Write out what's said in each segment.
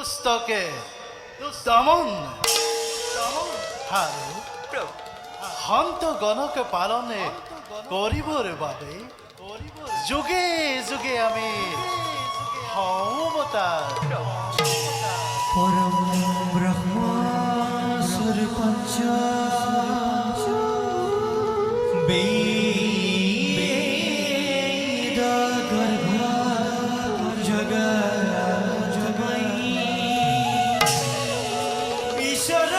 দুষ্টকে দমন আৰু সন্তগণকে পালনে কৰিবৰ বাবে যুগে যুগে আমি অৱতাৰ পরম ব্রহ্ম সর্বঞ্চ বেদ গর্ভ জগৎ ঈশ্বর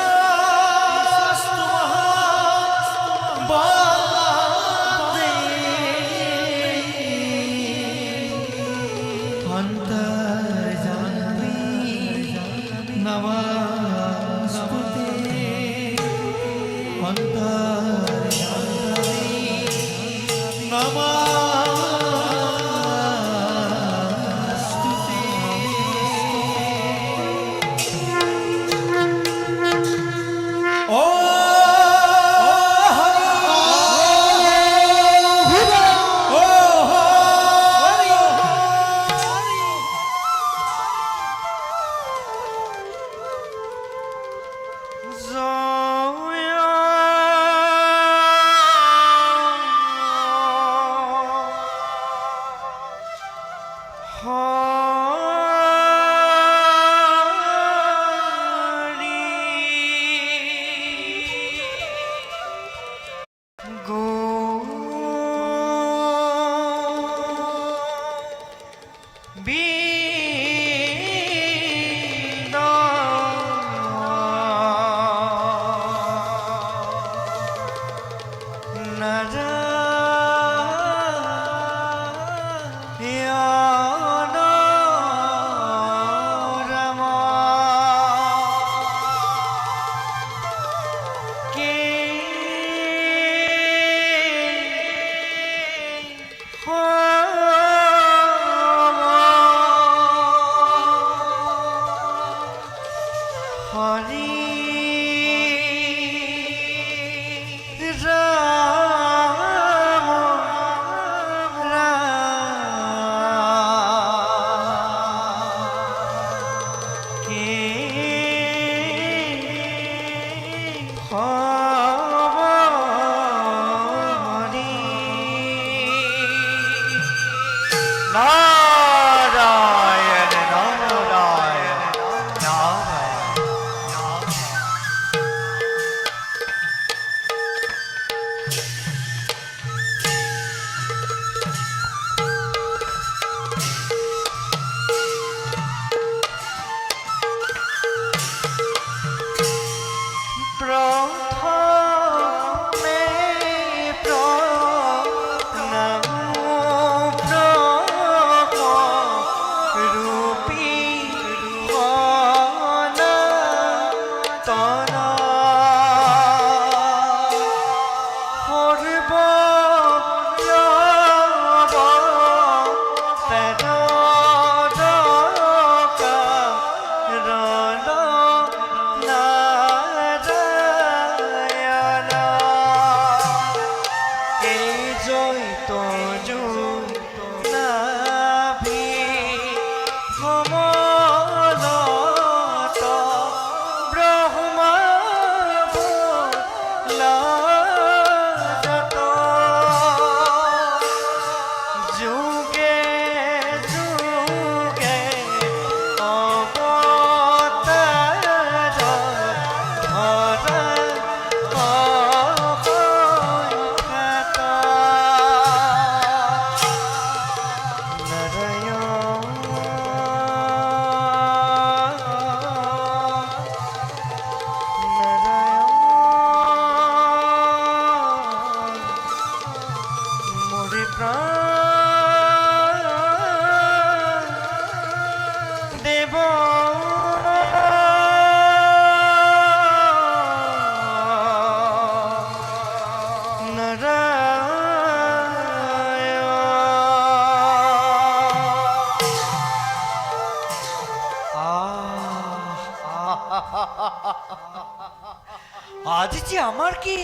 আজ যে আমার কি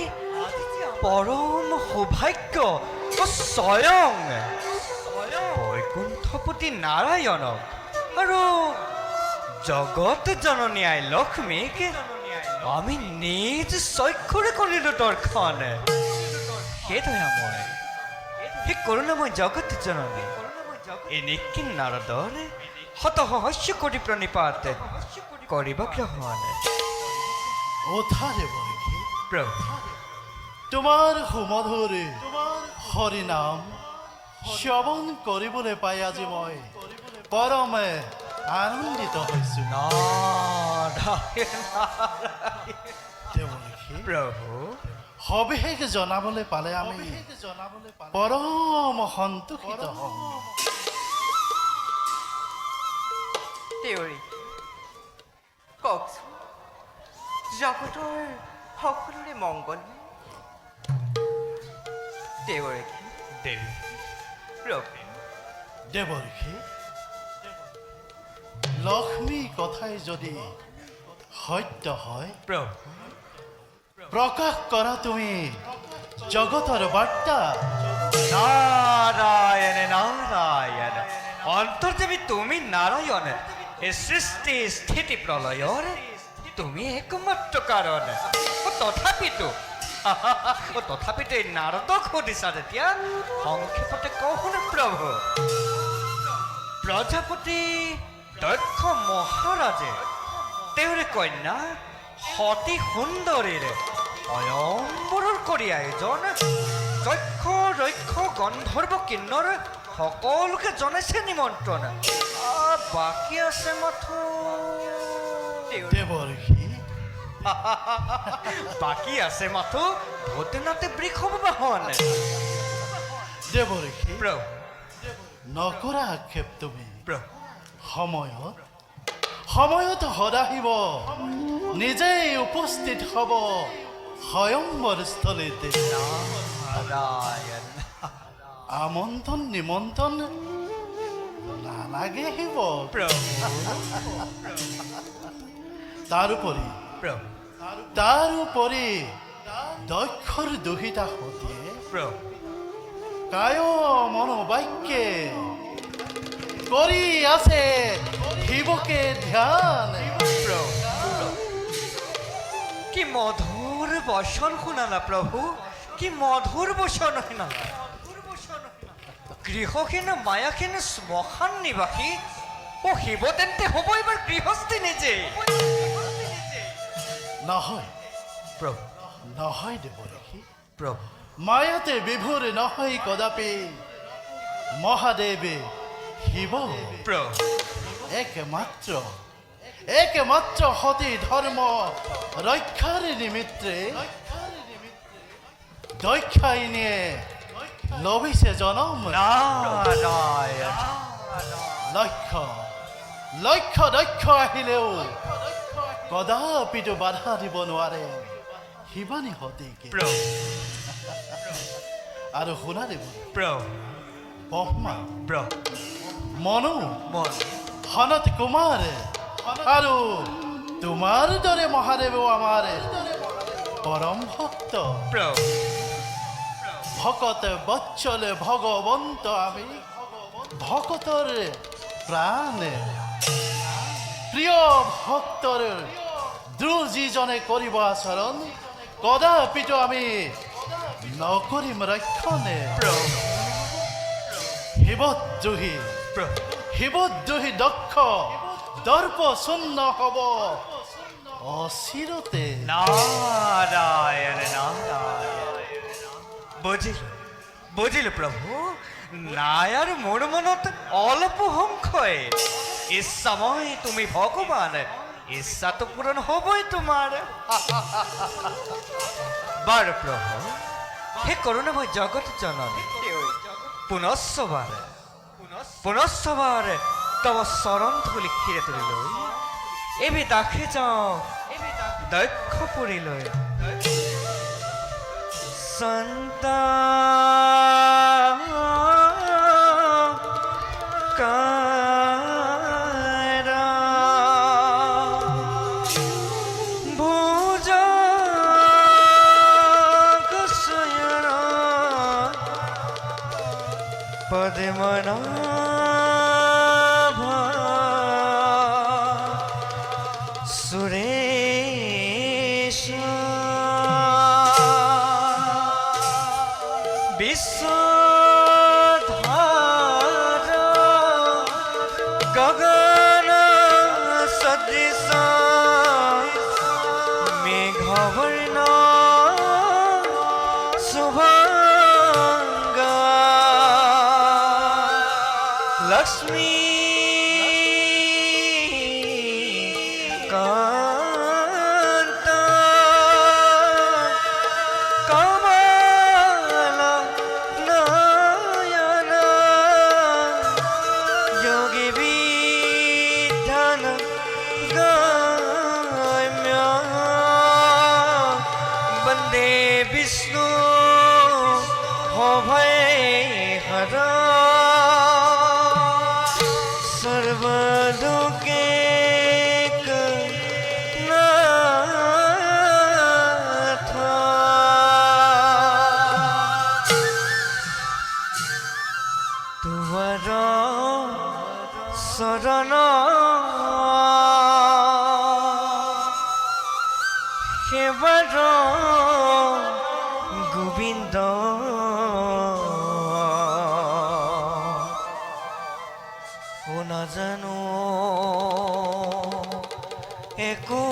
পরম সৌভাগ্য ও স্বয়ং বৈকুণ্ঠপতি নারায়ণক আৰু জগত জননী আই লক্ষ্মীকে আমি নিজ চক্ষুৰে কৰিলো দৰ্শন হে দয়াময় হে কৰুণাময় জগত জননী এনেকি নাৰদৰ শত সহস্য কোটি প্ৰণিপাত কৰিব গ্ৰহণ ওথারে বরখি প্ৰভু তোমার সুমধুর হরিনাম শ্ৰৱণ কৰিবলৈ পাই আজি মই পৰমে আনন্দিত হৈছো নাৰায়ণ দেৱৰখি প্ৰভু সবিশেষ জনাবলৈ পালে আমি পৰম সন্তোষিত হ'ম দেউৰী কওকচোন জগতৰ সকলোৰে মংগল দেউৰী দেৱী প্ৰভু দেৱৰখি লক্ষ্মী কথাই যদি সত্য হয় প্ৰভু প্ৰকাশ কৰা তুমি জগতৰ বাৰ্তা নারায়ণ নারায়ণ অন্তর্যামী তুমি নারায়ণ এ সৃষ্টি স্থিতি প্রলয়ৰ তুমি একমাত্ৰ কাৰণ তথাপিতো এই নাৰদক সুধিছা যেতিয়া সংক্ষেপতে কওঁনে প্ৰভু প্ৰজাপতি দক্ষ মহাৰাজে তেওঁৰ কন্যা সতী সুন্দৰীৰে স্বয়ম্বৰৰ কৰি আয়োজন যক্ষ ৰক্ষ গন্ধৰ্ব কিন্নৰ সকলোকে জনাইছে নিমন্ত্ৰণ বাকী আছে মাথো দেৱৰখি বাকী আছে মাথো ভূতনাথে বৃষভ বাহন দেৱৰখি প্ৰভু নকৰা আক্ষেপ তুমি প্ৰভু সময়ত সদাহিব নিজেই উপস্থিত হ'ব স্বয়ম্বৰ স্থলীতে নাৰায়ণ আমন্ত্ৰণ নিমন্ত্ৰণ নালাগে আহিব প্ৰভু তাৰোপৰি দক্ষৰ দুহিতা সতীয়ে প্ৰভু কায় মনোবাক্যে কৰি আছে শিৱকে ধ্যান কি মধুর বচন শুনালা প্ৰভু কি মধুর বচন শুনালা গৃহহীন মায়াহীন শ্মশান নিবাসী ও শিৱ তেন্তে হ'ব এবাৰ গৃহস্থী নিজে নহয় প্ৰভু নহয় দেৱৰখি প্ৰভু মায়াতে বিভোৰ নহয় কদাপি মহাদেৱে শিৱ প্ৰভু একমাত্ৰ সতী ধৰ্ম ৰক্ষাৰ নিমিত্তে দক্ষায়িনীয়ে লভিছে জনম নাৰায়ণ লক্ষ দক্ষ আহিলেও কদাপিতো বাধা দিব নোৱাৰে শিৱানী সতীকে প্ৰভু আৰু শুনা দেৱ প্ৰভু ব্ৰহ্মা প্ৰভু মনু মন সনত কুমাৰ আৰু তোমাৰ দৰে মহাদেৱেও আমাৰ পৰম ভক্ত প্ৰভু ভকত বৎসল ভগৱন্ত আমি ভকতৰ প্ৰাণ প্ৰিয় ভক্তৰ দ্ৰোহ যিজনে কৰিব আচৰণ কদাপিতো আমি নকৰিম ৰক্ষণে প্ৰভু শিৱদ্ৰোহী দক্ষ দৰ্প শূন্য হ'ব অচিৰতে নারায়ণ নারায়ণ বুজিলো প্ৰভু নায়াৰ মোৰ মনত অলপ সংশয় ইচ্ছাময় তুমি ভগৱান ইচ্ছাটো পূৰণ হ'বই তোমাৰ বাৰু প্ৰভু হে কৰোণাময় জগত জননী পুনশ্চবাৰ তব চৰণ ধুলি খিৰে তুলিলৈ এবি দাখে যাওঁ দক্ষপুৰীলৈ সন্তান কাৰা ভুজগ শয়ন পদ্মনাভ সুরেশ বিশ্বধার গগন সদৃশ মেঘবর্ণ শুভঙ্গ লক্ষ্মী কান্ত কমল নয়ন যোগী বিধান গম্য বন্দে বিষ্ণু ভয়হর সর্বলোকে নাথ তোমার শরণ সেবার গোবিন্দ ও না জানো একো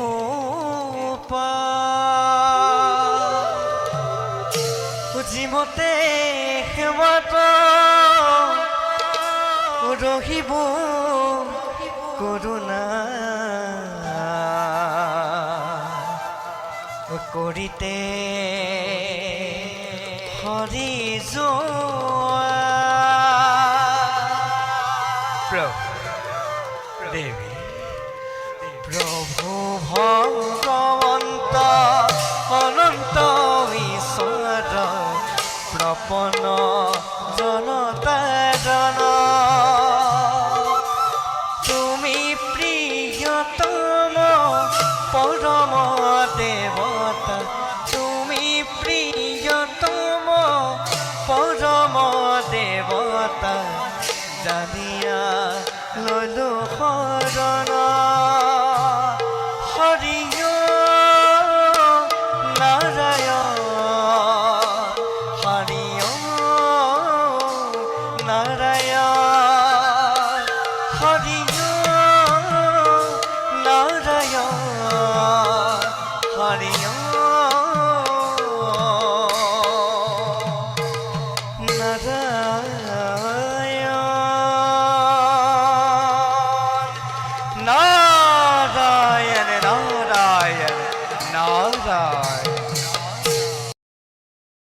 যিমতে সেৱাত ৰহিব কৰোণা কৰিতে হৰি যোৱা দেৱী প্ৰভু ভগৱন্ত অনন্ত ঈশ্বৰ প্ৰপন্ন জনতা জন তুমি প্ৰিয়তম পৰম দেৱতা তুমি প্ৰিয়তম পৰম দেৱতা জানিয়া ললো শৰণ হৰিয় নাৰায়ণ হৰিয় নাৰায়ণ হৰিয় নাৰায়ণ হৰিয় নারায়ণ নারায়ণ নারায়ণ নারায়ণ